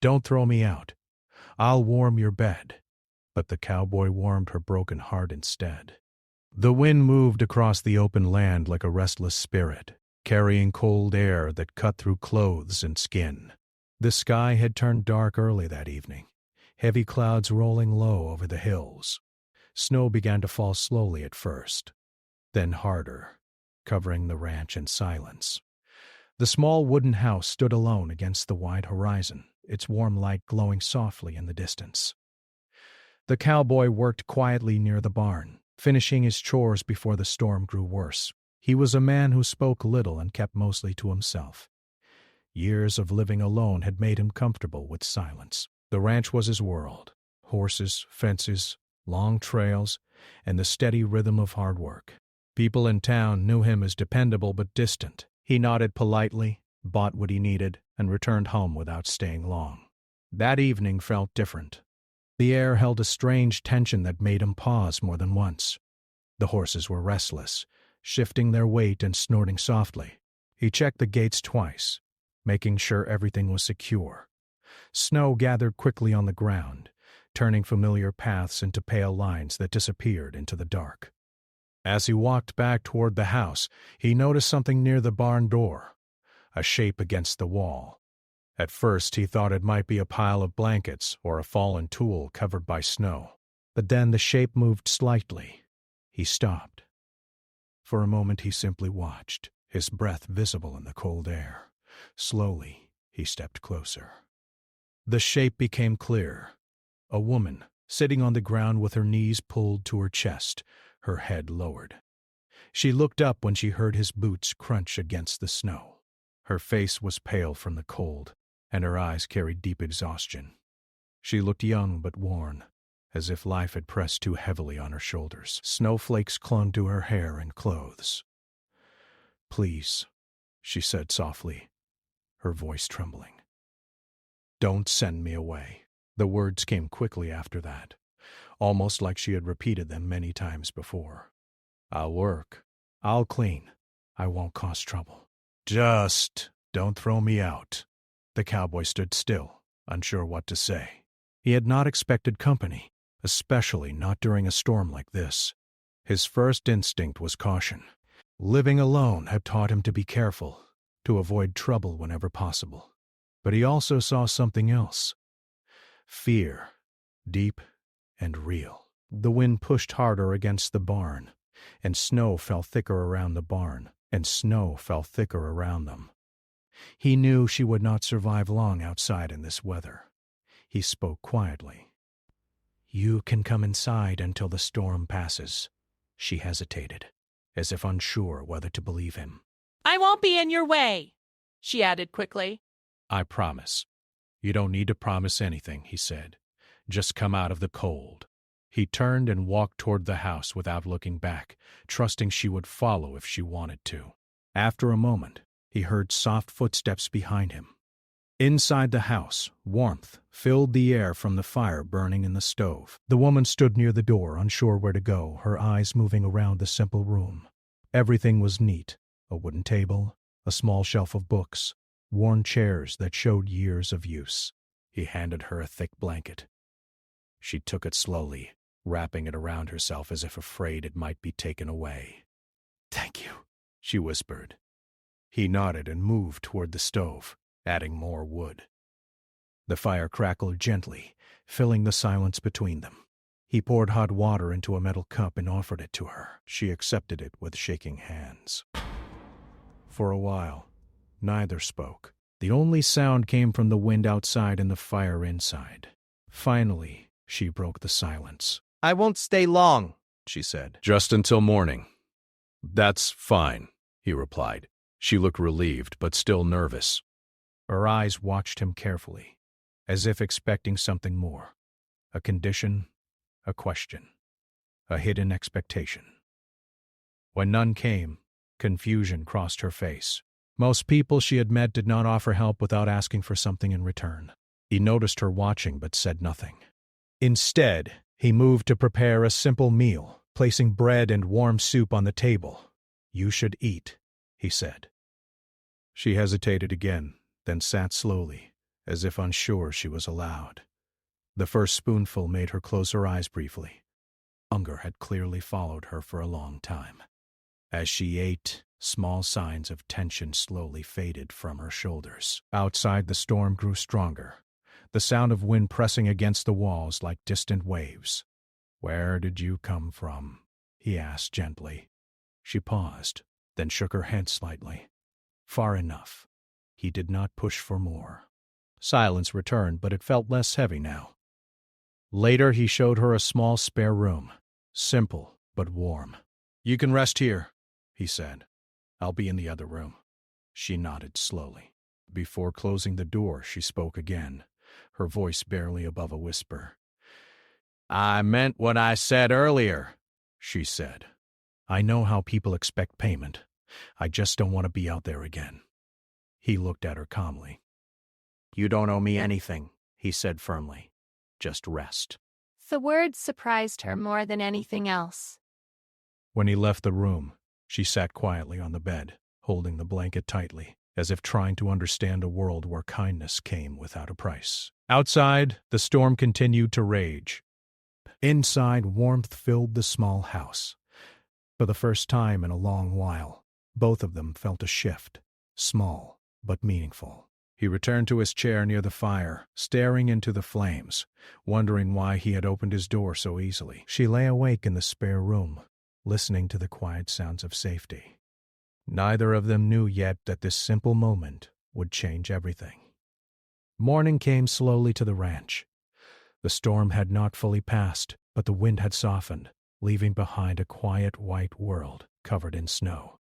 Don't throw me out. I'll warm your bed." But the cowboy warmed her broken heart instead. The wind moved across the open land like a restless spirit, carrying cold air that cut through clothes and skin. The sky had turned dark early that evening, heavy clouds rolling low over the hills. Snow began to fall slowly at first, then harder, covering the ranch in silence. The small wooden house stood alone against the wide horizon, its warm light glowing softly in the distance. The cowboy worked quietly near the barn, finishing his chores before the storm grew worse. He was a man who spoke little and kept mostly to himself. Years of living alone had made him comfortable with silence. The ranch was his world: horses, fences, long trails, and the steady rhythm of hard work. People in town knew him as dependable but distant. He nodded politely, bought what he needed, and returned home without staying long. That evening felt different. The air held a strange tension that made him pause more than once. The horses were restless, shifting their weight and snorting softly. He checked the gates twice, making sure everything was secure. Snow gathered quickly on the ground, turning familiar paths into pale lines that disappeared into the dark. As he walked back toward the house, he noticed something near the barn door, a shape against the wall. At first he thought it might be a pile of blankets or a fallen tool covered by snow. But then the shape moved slightly. He stopped. For a moment he simply watched, his breath visible in the cold air. Slowly he stepped closer. The shape became clear. A woman, sitting on the ground with her knees pulled to her chest, her head lowered. She looked up when she heard his boots crunch against the snow. Her face was pale from the cold, and her eyes carried deep exhaustion. She looked young but worn, as if life had pressed too heavily on her shoulders. Snowflakes clung to her hair and clothes. "Please," she said softly, her voice trembling. "Don't send me away." The words came quickly after that, almost like she had repeated them many times before. "I'll work. I'll clean. I won't cause trouble. Just don't throw me out." The cowboy stood still, unsure what to say. He had not expected company, especially not during a storm like this. His first instinct was caution. Living alone had taught him to be careful, to avoid trouble whenever possible. But he also saw something else. Fear, deep and real. The wind pushed harder against the barn, and snow fell thicker around the barn, and snow fell thicker around them. He knew she would not survive long outside in this weather. He spoke quietly. "You can come inside until the storm passes." She hesitated, as if unsure whether to believe him. "I won't be in your way," she added quickly. "I promise." "You don't need to promise anything," he said. "Just come out of the cold." He turned and walked toward the house without looking back, trusting she would follow if she wanted to. After a moment, he heard soft footsteps behind him. Inside the house, warmth filled the air from the fire burning in the stove. The woman stood near the door, unsure where to go, her eyes moving around the simple room. Everything was neat: a wooden table, a small shelf of books, worn chairs that showed years of use. He handed her a thick blanket. She took it slowly, wrapping it around herself as if afraid it might be taken away. "Thank you," she whispered. He nodded and moved toward the stove, adding more wood. The fire crackled gently, filling the silence between them. He poured hot water into a metal cup and offered it to her. She accepted it with shaking hands. For a while, neither spoke. The only sound came from the wind outside and the fire inside. Finally, she broke the silence. "I won't stay long," she said. "Just until morning." "That's fine," he replied. She looked relieved, but still nervous. Her eyes watched him carefully, as if expecting something more. A condition, a question, a hidden expectation. When none came, confusion crossed her face. Most people she had met did not offer help without asking for something in return. He noticed her watching but said nothing. Instead, he moved to prepare a simple meal, placing bread and warm soup on the table. "You should eat," he said. She hesitated again, then sat slowly, as if unsure she was allowed. The first spoonful made her close her eyes briefly. Hunger had clearly followed her for a long time. As she ate, small signs of tension slowly faded from her shoulders. Outside, the storm grew stronger, the sound of wind pressing against the walls like distant waves. "Where did you come from?" he asked gently. She paused, then shook her head slightly. Far enough. He did not push for more. Silence returned, but it felt less heavy now. Later, he showed her a small spare room, simple but warm. "You can rest here," he said. "I'll be in the other room." She nodded slowly. Before closing the door, she spoke again, her voice barely above a whisper. "I meant what I said earlier," she said. "I know how people expect payment. I just don't want to be out there again." He looked at her calmly. "You don't owe me anything," he said firmly. "Just rest." The words surprised her more than anything else. When he left the room, she sat quietly on the bed, holding the blanket tightly, as if trying to understand a world where kindness came without a price. Outside, the storm continued to rage. Inside, warmth filled the small house. For the first time in a long while, both of them felt a shift, small but meaningful. He returned to his chair near the fire, staring into the flames, wondering why he had opened his door so easily. She lay awake in the spare room, listening to the quiet sounds of safety. Neither of them knew yet that this simple moment would change everything. Morning came slowly to the ranch. The storm had not fully passed, but the wind had softened, leaving behind a quiet white world covered in snow.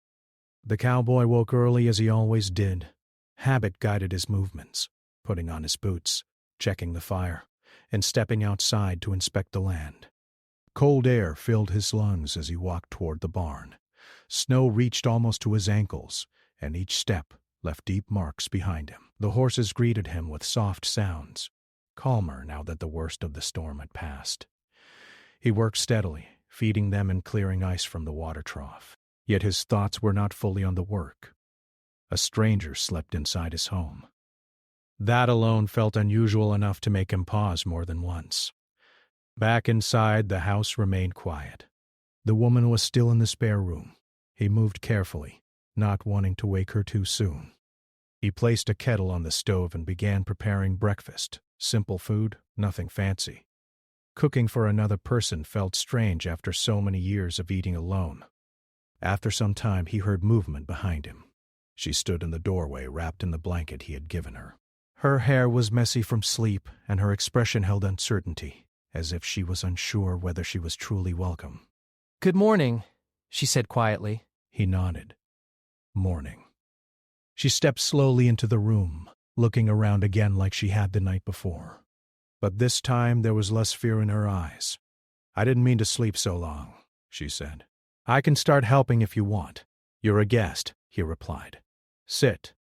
The cowboy woke early as he always did. Habit guided his movements, putting on his boots, checking the fire, and stepping outside to inspect the land. Cold air filled his lungs as he walked toward the barn. Snow reached almost to his ankles, and each step left deep marks behind him. The horses greeted him with soft sounds, calmer now that the worst of the storm had passed. He worked steadily, feeding them and clearing ice from the water trough. Yet his thoughts were not fully on the work. A stranger slept inside his home. That alone felt unusual enough to make him pause more than once. Back inside, the house remained quiet. The woman was still in the spare room. He moved carefully, not wanting to wake her too soon. He placed a kettle on the stove and began preparing breakfast. Simple food, nothing fancy. Cooking for another person felt strange after so many years of eating alone. After some time, he heard movement behind him. She stood in the doorway, wrapped in the blanket he had given her. Her hair was messy from sleep, and her expression held uncertainty, as if she was unsure whether she was truly welcome. "Good morning," she said quietly. He nodded. Morning. She stepped slowly into the room, looking around again like she had the night before. But this time there was less fear in her eyes. "I didn't mean to sleep so long," she said. "I can start helping if you want." "You're a guest," he replied. "Sit.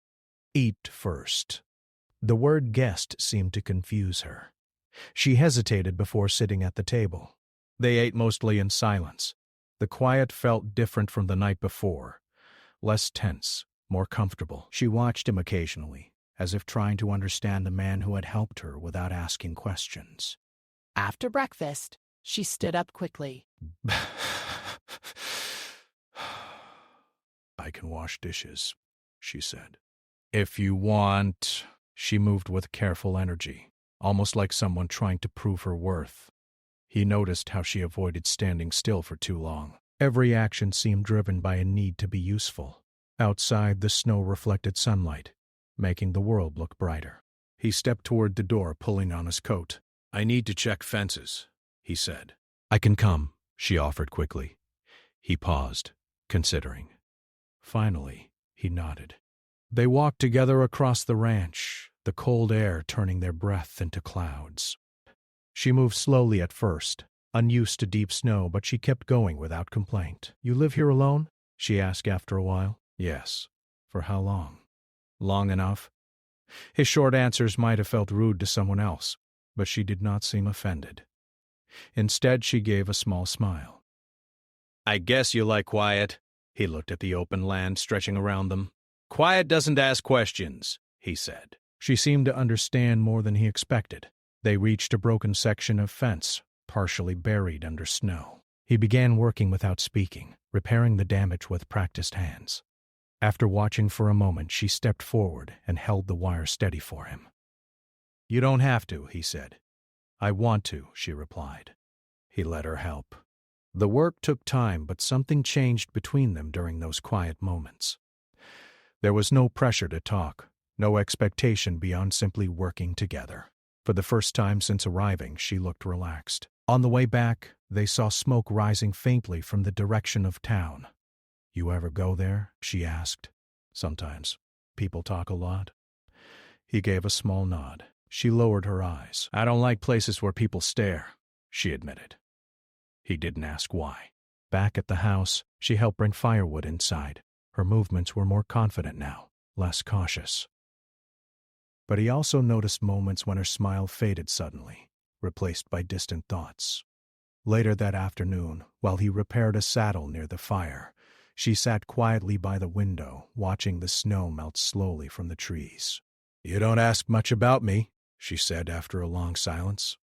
Eat first." The word guest seemed to confuse her. She hesitated before sitting at the table. They ate mostly in silence. The quiet felt different from the night before, less tense, more comfortable. She watched him occasionally, as if trying to understand the man who had helped her without asking questions. After breakfast, she stood up quickly. "I can wash dishes," she said. "If you want." She moved with careful energy, almost like someone trying to prove her worth. He noticed how she avoided standing still for too long. Every action seemed driven by a need to be useful. Outside, the snow reflected sunlight, making the world look brighter. He stepped toward the door, pulling on his coat. "I need to check fences," he said. "I can come," she offered quickly. He paused, considering. Finally, he nodded. They walked together across the ranch, the cold air turning their breath into clouds. She moved slowly at first, unused to deep snow, but she kept going without complaint. "You live here alone?" she asked after a while. "Yes." "For how long?" "Long enough." His short answers might have felt rude to someone else, but she did not seem offended. Instead, she gave a small smile. "I guess you like quiet." He looked at the open land stretching around them. "Quiet doesn't ask questions," he said. She seemed to understand more than he expected. They reached a broken section of fence, partially buried under snow. He began working without speaking, repairing the damage with practiced hands. After watching for a moment, she stepped forward and held the wire steady for him. "You don't have to," he said. "I want to," she replied. He let her help. The work took time, but something changed between them during those quiet moments. There was no pressure to talk, no expectation beyond simply working together. For the first time since arriving, she looked relaxed. On the way back, they saw smoke rising faintly from the direction of town. "You ever go there?" she asked. "Sometimes. People talk a lot." He gave a small nod. She lowered her eyes. "I don't like places where people stare," she admitted. He didn't ask why. Back at the house, she helped bring firewood inside. Her movements were more confident now, less cautious. But he also noticed moments when her smile faded suddenly, replaced by distant thoughts. Later that afternoon, while he repaired a saddle near the fire, she sat quietly by the window, watching the snow melt slowly from the trees. "You don't ask much about me," she said after a long silence.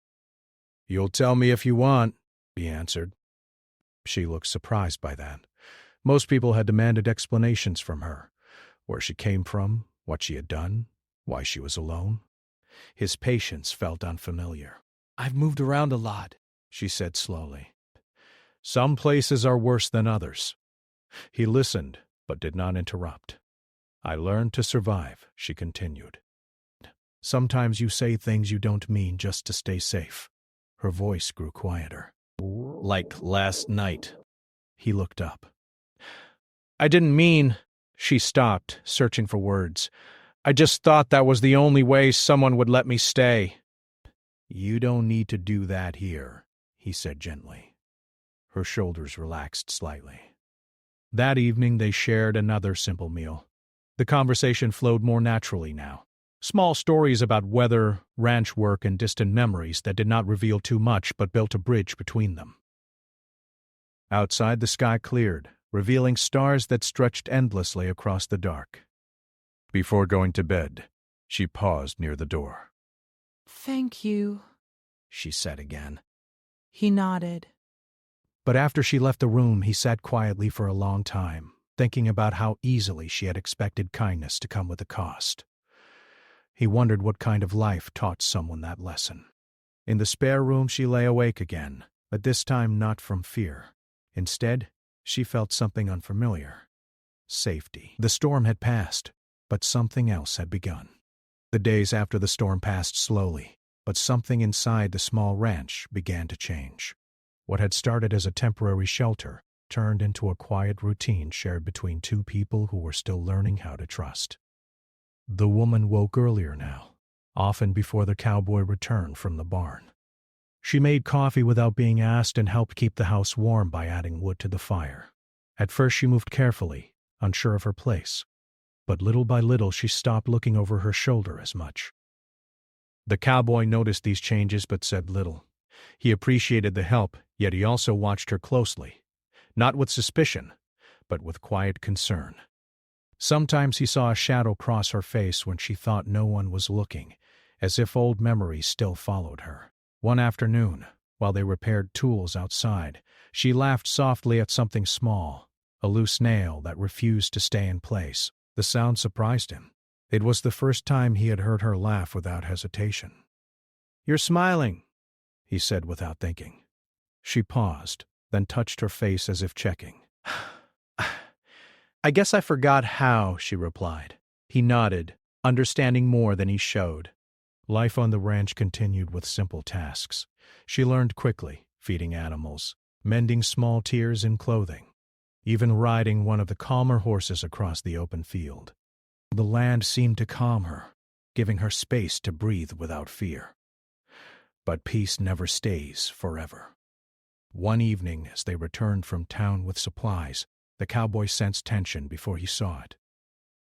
"You'll tell me if you want," he answered. She looked surprised by that. Most people had demanded explanations from her, where she came from, what she had done, why she was alone. His patience felt unfamiliar. I've moved around a lot, she said slowly. "Some places are worse than others." He listened, but did not interrupt. "I learned to survive," she continued. "Sometimes you say things you don't mean just to stay safe." Her voice grew quieter. "Like last night." He looked up. "I didn't mean—" She stopped, searching for words. "I just thought that was the only way someone would let me stay." "You don't need to do that here," he said gently. Her shoulders relaxed slightly. That evening they shared another simple meal. The conversation flowed more naturally now. Small stories about weather, ranch work, and distant memories that did not reveal too much but built a bridge between them. Outside, the sky cleared, revealing stars that stretched endlessly across the dark. Before going to bed, she paused near the door. "Thank you," she said again. he nodded. But after she left the room, he sat quietly for a long time, thinking about how easily she had expected kindness to come with a cost. He wondered what kind of life taught someone that lesson. In the spare room, she lay awake again, but this time not from fear. Instead, she felt something unfamiliar. Safety. The storm had passed, but something else had begun. The days after the storm passed slowly, but something inside the small ranch began to change. What had started as a temporary shelter turned into a quiet routine shared between two people who were still learning how to trust. The woman woke earlier now, often before the cowboy returned from the barn. She made coffee without being asked and helped keep the house warm by adding wood to the fire. At first she moved carefully, unsure of her place, but little by little she stopped looking over her shoulder as much. The cowboy noticed these changes but said little. He appreciated the help, yet he also watched her closely, not with suspicion, but with quiet concern. Sometimes he saw a shadow cross her face when she thought no one was looking, as if old memories still followed her. One afternoon, while they repaired tools outside, she laughed softly at something small, a loose nail that refused to stay in place. The sound surprised him. It was the first time he had heard her laugh without hesitation. "You're smiling," he said without thinking. She paused, then touched her face as if checking. "I guess I forgot how," she replied. He nodded, understanding more than he showed. Life on the ranch continued with simple tasks. She learned quickly, feeding animals, mending small tears in clothing, even riding one of the calmer horses across the open field. The land seemed to calm her, giving her space to breathe without fear. But peace never stays forever. One evening, as they returned from town with supplies, the cowboy sensed tension before he saw it.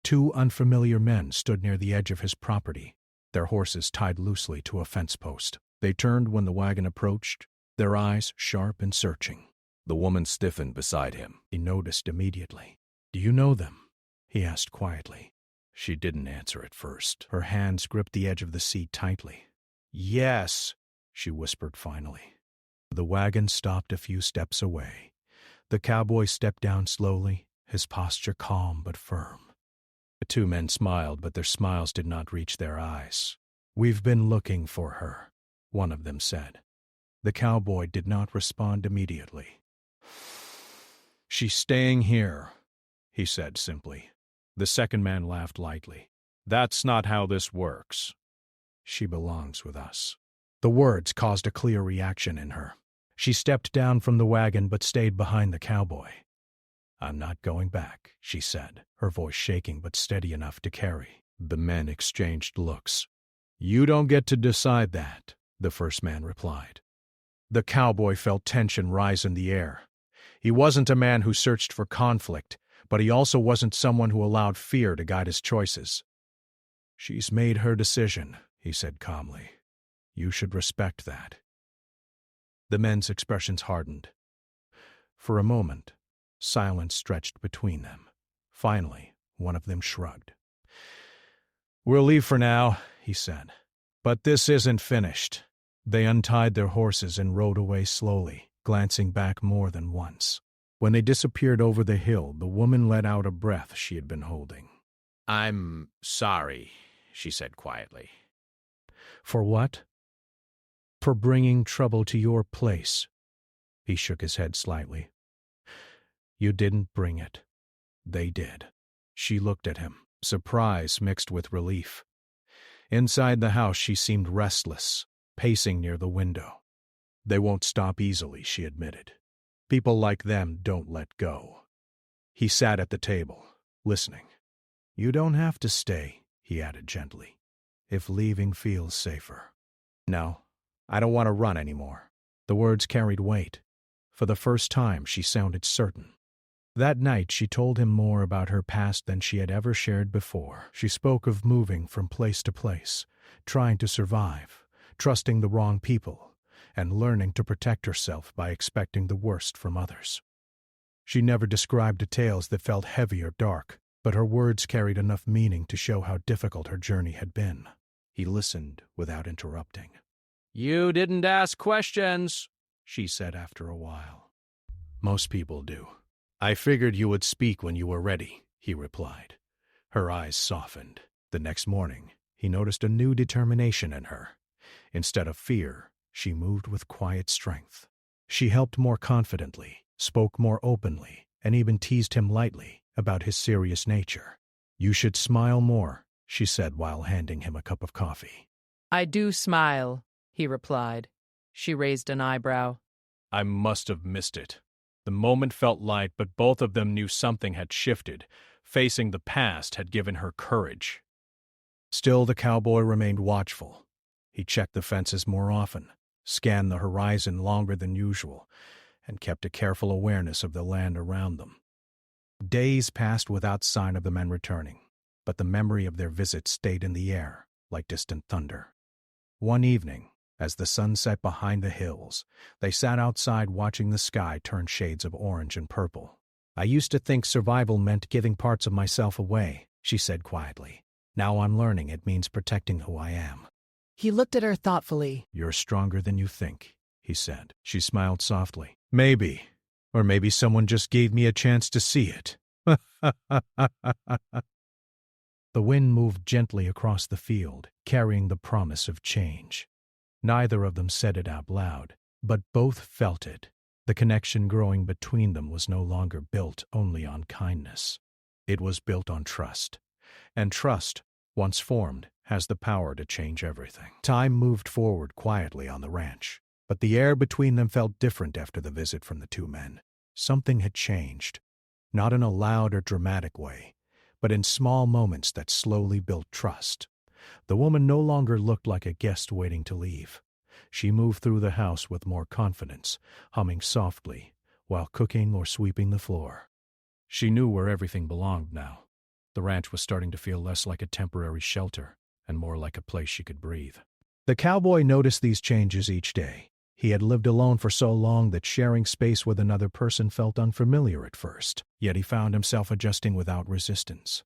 Two unfamiliar men stood near the edge of his property, their horses tied loosely to a fence post. They turned when the wagon approached, their eyes sharp and searching. The woman stiffened beside him. He noticed immediately. "Do you know them?" he asked quietly. She didn't answer at first. Her hands gripped the edge of the seat tightly. "Yes," she whispered finally. The wagon stopped a few steps away. The cowboy stepped down slowly, his posture calm but firm. The two men smiled, but their smiles did not reach their eyes. "We've been looking for her," one of them said. The cowboy did not respond immediately. "She's staying here," he said simply. The second man laughed lightly. "That's not how this works." "She belongs with us." The words caused a clear reaction in her. She stepped down from the wagon but stayed behind the cowboy. "I'm not going back," she said, her voice shaking but steady enough to carry. The men exchanged looks. "You don't get to decide that," the first man replied. The cowboy felt tension rise in the air. He wasn't a man who searched for conflict, but he also wasn't someone who allowed fear to guide his choices. "She's made her decision," he said calmly. "You should respect that." The men's expressions hardened. For a moment, silence stretched between them. Finally, one of them shrugged. "We'll leave for now," he said. "But this isn't finished." They untied their horses and rode away slowly, glancing back more than once. When they disappeared over the hill, the woman let out a breath she had been holding. "I'm sorry," she said quietly. "For what?" "For bringing trouble to your place." He shook his head slightly. "You didn't bring it. They did." She looked at him, surprise mixed with relief. Inside the house she seemed restless, pacing near the window. "They won't stop easily," she admitted. "People like them don't let go." He sat at the table, listening. "You don't have to stay," he added gently, "if leaving feels safer." "No, I don't want to run anymore." The words carried weight. For the first time, she sounded certain. That night, she told him more about her past than she had ever shared before. She spoke of moving from place to place, trying to survive, trusting the wrong people, and learning to protect herself by expecting the worst from others. She never described details that felt heavy or dark, but her words carried enough meaning to show how difficult her journey had been. He listened without interrupting. "You didn't ask questions," she said after a while. "Most people do. I figured you would speak when you were ready," he replied. Her eyes softened. The next morning, he noticed a new determination in her. Instead of fear, she moved with quiet strength. She helped more confidently, spoke more openly, and even teased him lightly about his serious nature. "You should smile more," she said while handing him a cup of coffee. "I do smile," he replied. She raised an eyebrow. "I must have missed it." The moment felt light, but both of them knew something had shifted. Facing the past had given her courage. Still, the cowboy remained watchful. He checked the fences more often, scanned the horizon longer than usual, and kept a careful awareness of the land around them. Days passed without sign of the men returning, but the memory of their visit stayed in the air, like distant thunder. One evening, as the sun set behind the hills, they sat outside watching the sky turn shades of orange and purple. "I used to think survival meant giving parts of myself away," she said quietly. "Now I'm learning it means protecting who I am." He looked at her thoughtfully. "You're stronger than you think," he said. She smiled softly. "Maybe. Or maybe someone just gave me a chance to see it." The wind moved gently across the field, carrying the promise of change. Neither of them said it out loud, but both felt it. The connection growing between them was no longer built only on kindness. It was built on trust. And trust, once formed, has the power to change everything. Time moved forward quietly on the ranch, but the air between them felt different after the visit from the two men. Something had changed, not in a loud or dramatic way, but in small moments that slowly built trust. The woman no longer looked like a guest waiting to leave. She moved through the house with more confidence, humming softly, while cooking or sweeping the floor. She knew where everything belonged now. The ranch was starting to feel less like a temporary shelter and more like a place she could breathe. The cowboy noticed these changes each day. He had lived alone for so long that sharing space with another person felt unfamiliar at first, yet he found himself adjusting without resistance.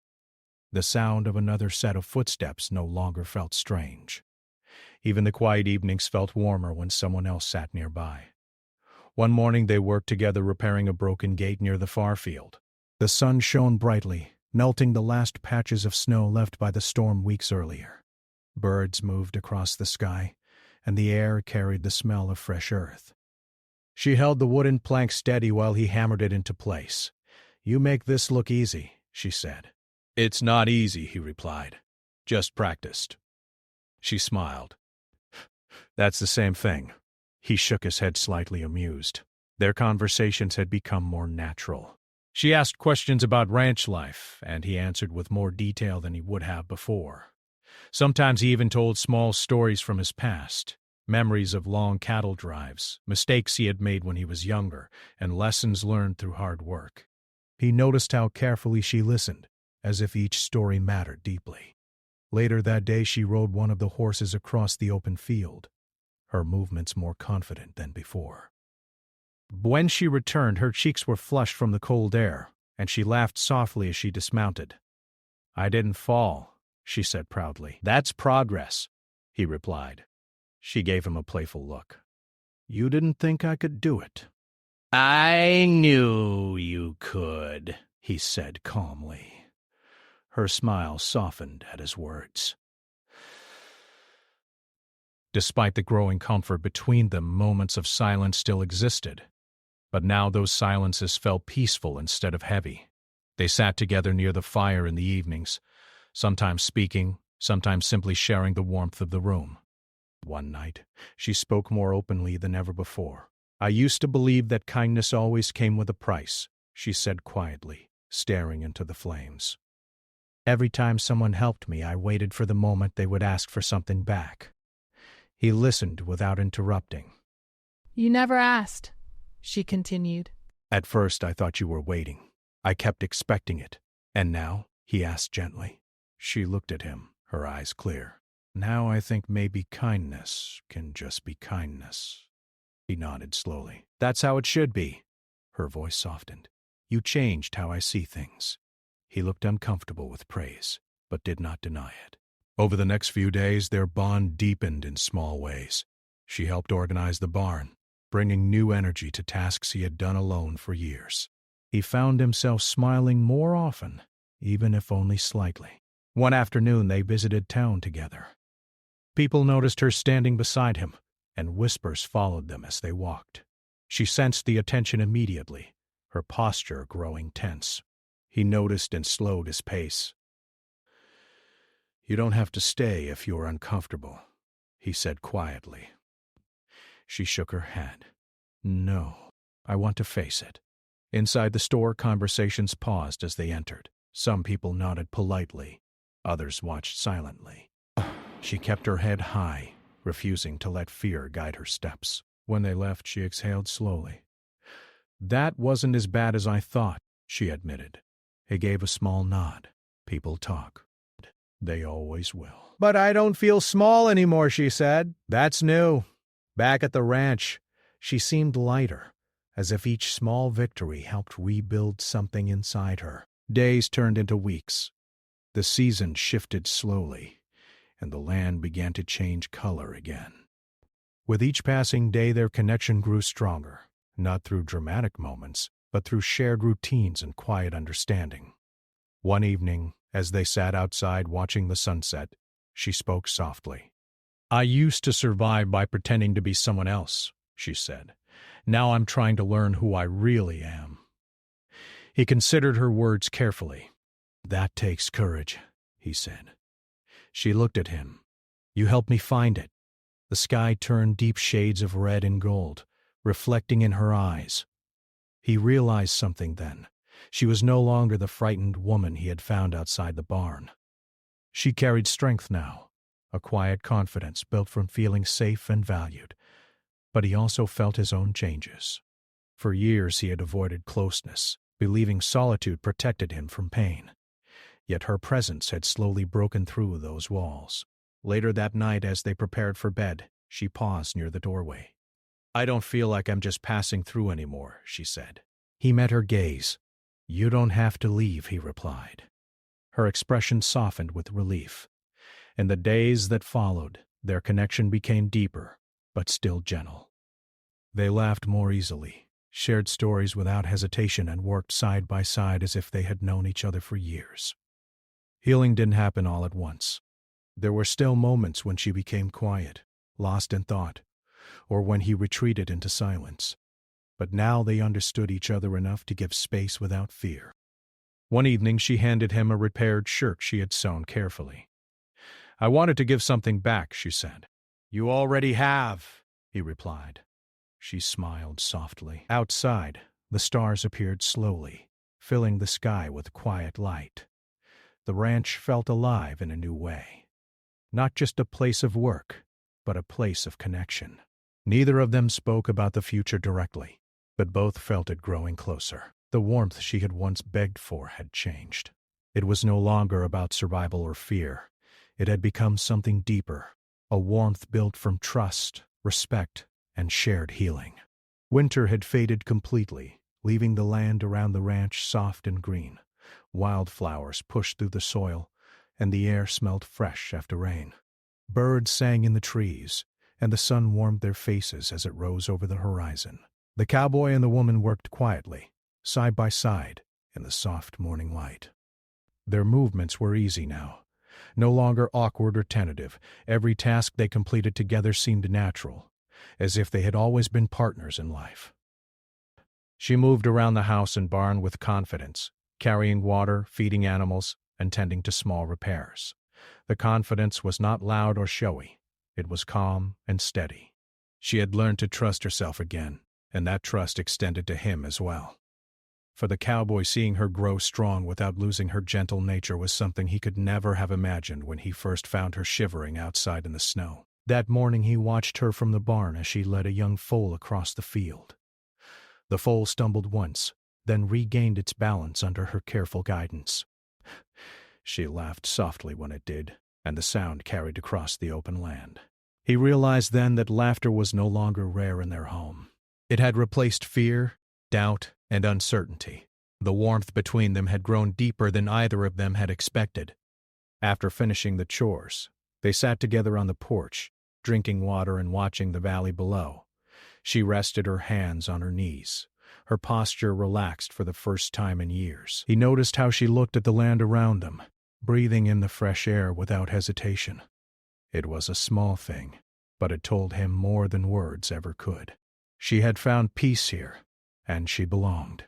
The sound of another set of footsteps no longer felt strange. Even the quiet evenings felt warmer when someone else sat nearby. One morning they worked together repairing a broken gate near the far field. The sun shone brightly, melting the last patches of snow left by the storm weeks earlier. Birds moved across the sky, and the air carried the smell of fresh earth. She held the wooden plank steady while he hammered it into place. "You make this look easy," she said. "It's not easy," he replied. "Just practiced." She smiled. "That's the same thing." He shook his head, slightly amused. Their conversations had become more natural. She asked questions about ranch life, and he answered with more detail than he would have before. Sometimes he even told small stories from his past, memories of long cattle drives, mistakes he had made when he was younger, and lessons learned through hard work. He noticed how carefully she listened, as if each story mattered deeply. Later that day she rode one of the horses across the open field, her movements more confident than before. When she returned, her cheeks were flushed from the cold air, and she laughed softly as she dismounted. "I didn't fall," she said proudly. "That's progress," he replied. She gave him a playful look. "You didn't think I could do it?" "I knew you could," he said calmly. Her smile softened at his words. Despite the growing comfort between them, moments of silence still existed. But now those silences felt peaceful instead of heavy. They sat together near the fire in the evenings, sometimes speaking, sometimes simply sharing the warmth of the room. One night, she spoke more openly than ever before. "I used to believe that kindness always came with a price," she said quietly, staring into the flames. "Every time someone helped me, I waited for the moment they would ask for something back." He listened without interrupting. You never asked, she continued. "At first I thought you were waiting. I kept expecting it. And now?" he asked gently. She looked at him, her eyes clear. "Now I think maybe kindness can just be kindness." He nodded slowly. "That's how it should be." Her voice softened. "You changed how I see things." He looked uncomfortable with praise, but did not deny it. Over the next few days, their bond deepened in small ways. She helped organize the barn, bringing new energy to tasks he had done alone for years. He found himself smiling more often, even if only slightly. One afternoon, they visited town together. People noticed her standing beside him, and whispers followed them as they walked. She sensed the attention immediately, her posture growing tense. He noticed and slowed his pace. "You don't have to stay if you're uncomfortable," he said quietly. She shook her head. "No, I want to face it." Inside the store, conversations paused as they entered. Some people nodded politely, others watched silently. She kept her head high, refusing to let fear guide her steps. When they left, she exhaled slowly. "That wasn't as bad as I thought," she admitted. He gave a small nod. "People talk. They always will." "But I don't feel small anymore," she said. "That's new." Back at the ranch, she seemed lighter, as if each small victory helped rebuild something inside her. Days turned into weeks. The season shifted slowly, and the land began to change color again. With each passing day, their connection grew stronger, not through dramatic moments, but through shared routines and quiet understanding. One evening, as they sat outside watching the sunset, she spoke softly. "I used to survive by pretending to be someone else," she said. "Now I'm trying to learn who I really am." He considered her words carefully. "That takes courage," he said. She looked at him. "You helped me find it." The sky turned deep shades of red and gold, reflecting in her eyes. He realized something then. She was no longer the frightened woman he had found outside the barn. She carried strength now, a quiet confidence built from feeling safe and valued. But he also felt his own changes. For years he had avoided closeness, believing solitude protected him from pain. Yet her presence had slowly broken through those walls. Later that night, as they prepared for bed, she paused near the doorway. "I don't feel like I'm just passing through anymore," she said. He met her gaze. "You don't have to leave," he replied. Her expression softened with relief. In the days that followed, their connection became deeper, but still gentle. They laughed more easily, shared stories without hesitation, and worked side by side as if they had known each other for years. Healing didn't happen all at once. There were still moments when she became quiet, lost in thought, or when he retreated into silence. But now they understood each other enough to give space without fear. One evening she handed him a repaired shirt she had sewn carefully. "I wanted to give something back," she said. "You already have," he replied. She smiled softly. Outside, the stars appeared slowly, filling the sky with quiet light. The ranch felt alive in a new way. Not just a place of work, but a place of connection. Neither of them spoke about the future directly, but both felt it growing closer. The warmth she had once begged for had changed. It was no longer about survival or fear. It had become something deeper, a warmth built from trust, respect, and shared healing. Winter had faded completely, leaving the land around the ranch soft and green. Wildflowers pushed through the soil, and the air smelled fresh after rain. Birds sang in the trees, and the sun warmed their faces as it rose over the horizon. The cowboy and the woman worked quietly, side by side, in the soft morning light. Their movements were easy now, no longer awkward or tentative. Every task they completed together seemed natural, as if they had always been partners in life. She moved around the house and barn with confidence, carrying water, feeding animals, and tending to small repairs. The confidence was not loud or showy. It was calm and steady. She had learned to trust herself again, and that trust extended to him as well. For the cowboy, seeing her grow strong without losing her gentle nature was something he could never have imagined when he first found her shivering outside in the snow. That morning he watched her from the barn as she led a young foal across the field. The foal stumbled once, then regained its balance under her careful guidance. She laughed softly when it did, and the sound carried across the open land. He realized then that laughter was no longer rare in their home. It had replaced fear, doubt, and uncertainty. The warmth between them had grown deeper than either of them had expected. After finishing the chores, they sat together on the porch, drinking water and watching the valley below. She rested her hands on her knees, her posture relaxed for the first time in years. He noticed how she looked at the land around them, breathing in the fresh air without hesitation. It was a small thing, but it told him more than words ever could. She had found peace here, and she belonged.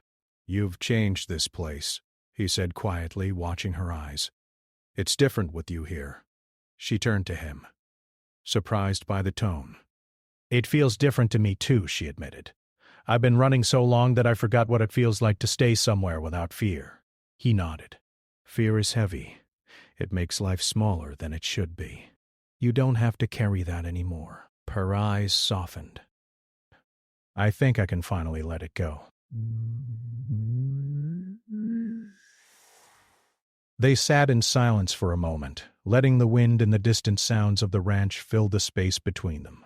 "You've changed this place," he said quietly, watching her eyes. "It's different with you here." She turned to him, surprised by the tone. "It feels different to me too," she admitted. "I've been running so long that I forgot what it feels like to stay somewhere without fear." He nodded. "Fear is heavy. It makes life smaller than it should be. You don't have to carry that anymore." Her eyes softened. "I think I can finally let it go." They sat in silence for a moment, letting the wind and the distant sounds of the ranch fill the space between them.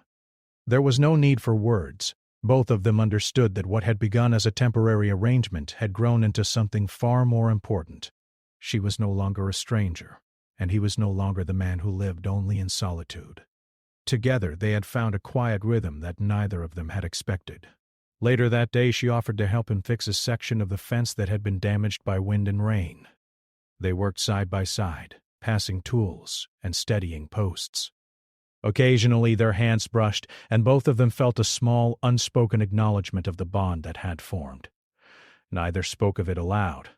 There was no need for words. Both of them understood that what had begun as a temporary arrangement had grown into something far more important. She was no longer a stranger, and he was no longer the man who lived only in solitude. Together they had found a quiet rhythm that neither of them had expected. Later that day she offered to help him fix a section of the fence that had been damaged by wind and rain. They worked side by side, passing tools and steadying posts. Occasionally their hands brushed, and both of them felt a small, unspoken acknowledgement of the bond that had formed. Neither spoke of it aloud.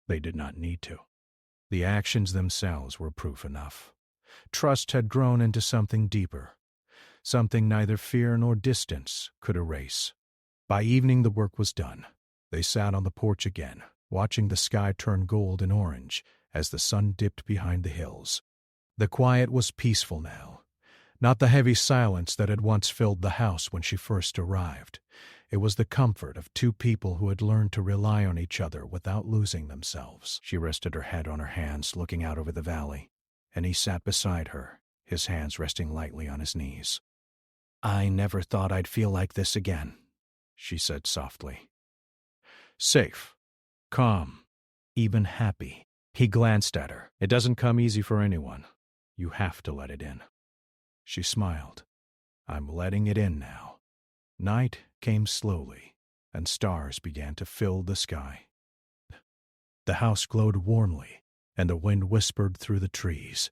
They did not need to. The actions themselves were proof enough. Trust had grown into something deeper, something neither fear nor distance could erase. By evening the work was done. They sat on the porch again, watching the sky turn gold and orange as the sun dipped behind the hills. The quiet was peaceful now, not the heavy silence that had once filled the house when she first arrived. It was the comfort of two people who had learned to rely on each other without losing themselves. She rested her head on her hands, looking out over the valley, and he sat beside her, his hands resting lightly on his knees. "I never thought I'd feel like this again," she said softly. "Safe, calm, even happy." He glanced at her. It doesn't come easy for anyone. You have to let it in. She smiled. I'm letting it in now. Night came slowly, and stars began to fill the sky. The house glowed warmly, and the wind whispered through the trees.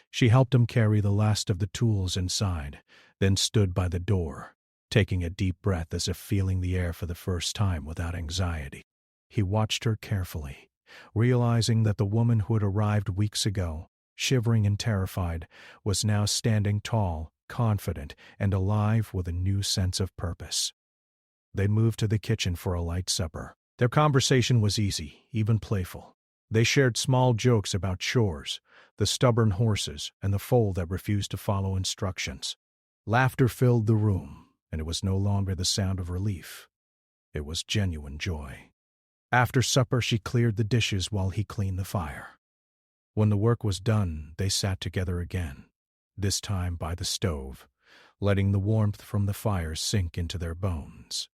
She helped him carry the last of the tools inside, then stood by the door, taking a deep breath as if feeling the air for the first time without anxiety. He watched her carefully, realizing that the woman who had arrived weeks ago, shivering and terrified, was now standing tall, confident, and alive with a new sense of purpose. They moved to the kitchen for a light supper. Their conversation was easy, even playful. They shared small jokes about chores, the stubborn horses, and the foal that refused to follow instructions. Laughter filled the room, and it was no longer the sound of relief. It was genuine joy. After supper, she cleared the dishes while he cleaned the fire. When the work was done, they sat together again, this time by the stove, letting the warmth from the fire sink into their bones.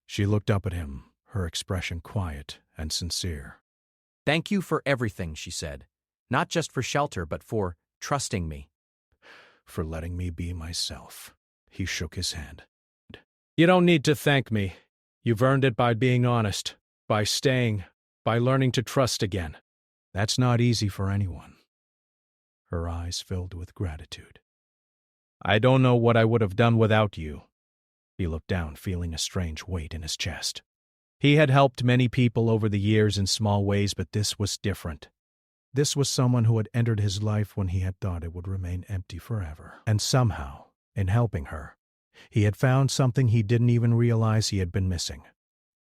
She looked up at him, her expression quiet and sincere. "Thank you for everything," she said. "Not just for shelter, but for trusting me." For letting me be myself. He shook his head. You don't need to thank me. You've earned it by being honest, by staying, by learning to trust again. That's not easy for anyone. Her eyes filled with gratitude. I don't know what I would have done without you. He looked down, feeling a strange weight in his chest. He had helped many people over the years in small ways, but this was different. This was someone who had entered his life when he had thought it would remain empty forever. And somehow, in helping her, he had found something he didn't even realize he had been missing.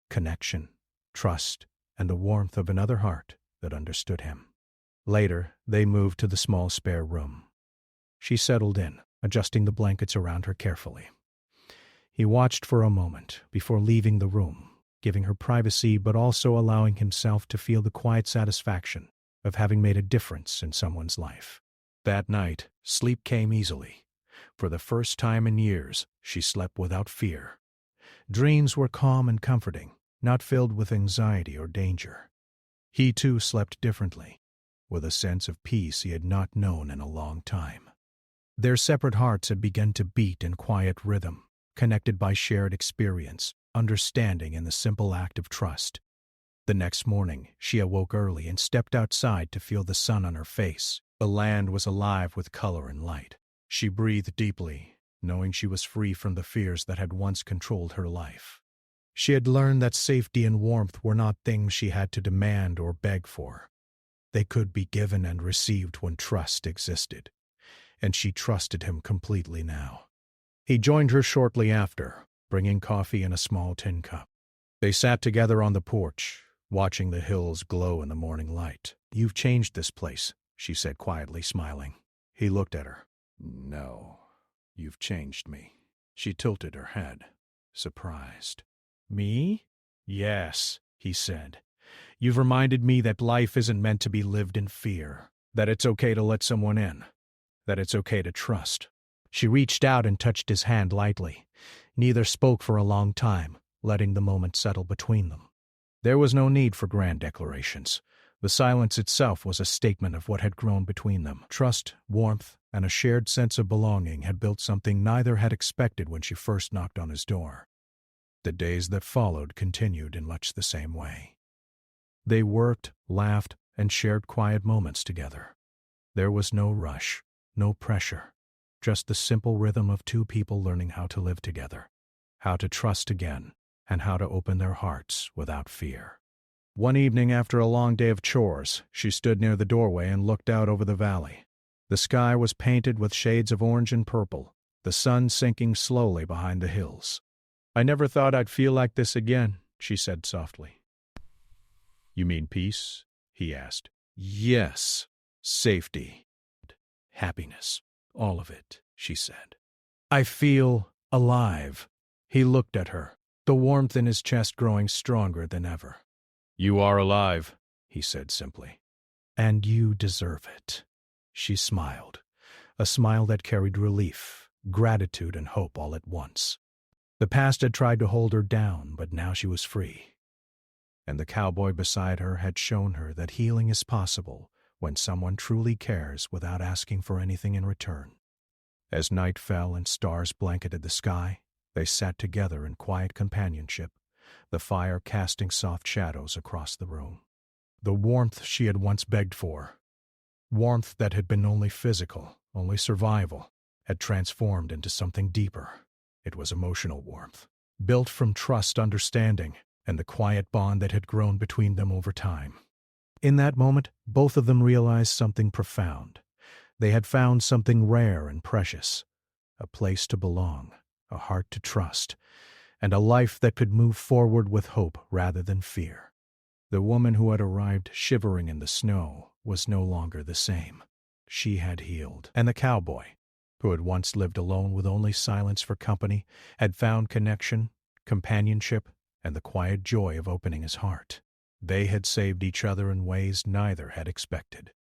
Connection, trust, and the warmth of another heart that understood him. Later, they moved to the small spare room. She settled in, adjusting the blankets around her carefully. He watched for a moment before leaving the room, giving her privacy but also allowing himself to feel the quiet satisfaction of having made a difference in someone's life. That night, sleep came easily. For the first time in years, she slept without fear. Dreams were calm and comforting, not filled with anxiety or danger. He too slept differently, with a sense of peace he had not known in a long time. Their separate hearts had begun to beat in quiet rhythm, connected by shared experience, understanding, and the simple act of trust. The next morning, she awoke early and stepped outside to feel the sun on her face. The land was alive with color and light. She breathed deeply, knowing she was free from the fears that had once controlled her life. She had learned that safety and warmth were not things she had to demand or beg for. They could be given and received when trust existed, and she trusted him completely now. He joined her shortly after, bringing coffee in a small tin cup. They sat together on the porch, watching the hills glow in the morning light. "You've changed this place," she said quietly, smiling. He looked at her. "No, you've changed me." She tilted her head, surprised. "Me?" "Yes," he said. "You've reminded me that life isn't meant to be lived in fear, that it's okay to let someone in, that it's okay to trust." She reached out and touched his hand lightly. Neither spoke for a long time, letting the moment settle between them. There was no need for grand declarations. The silence itself was a statement of what had grown between them. Trust, warmth, and a shared sense of belonging had built something neither had expected when she first knocked on his door. The days that followed continued in much the same way. They worked, laughed, and shared quiet moments together. There was no rush, no pressure, just the simple rhythm of two people learning how to live together, how to trust again, and how to open their hearts without fear. One evening after a long day of chores, she stood near the doorway and looked out over the valley. The sky was painted with shades of orange and purple, the sun sinking slowly behind the hills. "I never thought I'd feel like this again," she said softly. "You mean peace?" he asked. "Yes, safety, happiness, all of it," she said. "I feel alive." He looked at her, the warmth in his chest growing stronger than ever. "You are alive," he said simply. "And you deserve it." She smiled, a smile that carried relief, gratitude, and hope all at once. The past had tried to hold her down, but now she was free. and the cowboy beside her had shown her that healing is possible when someone truly cares without asking for anything in return. As night fell and stars blanketed the sky, they sat together in quiet companionship, the fire casting soft shadows across the room. The warmth she had once begged for, warmth that had been only physical, only survival, had transformed into something deeper. It was emotional warmth, built from trust, understanding, and the quiet bond that had grown between them over time. In that moment, both of them realized something profound. They had found something rare and precious, a place to belong, a heart to trust, and a life that could move forward with hope rather than fear. The woman who had arrived shivering in the snow was no longer the same. She had healed, and the cowboy, who had once lived alone with only silence for company, had found connection, companionship, and the quiet joy of opening his heart. They had saved each other in ways neither had expected.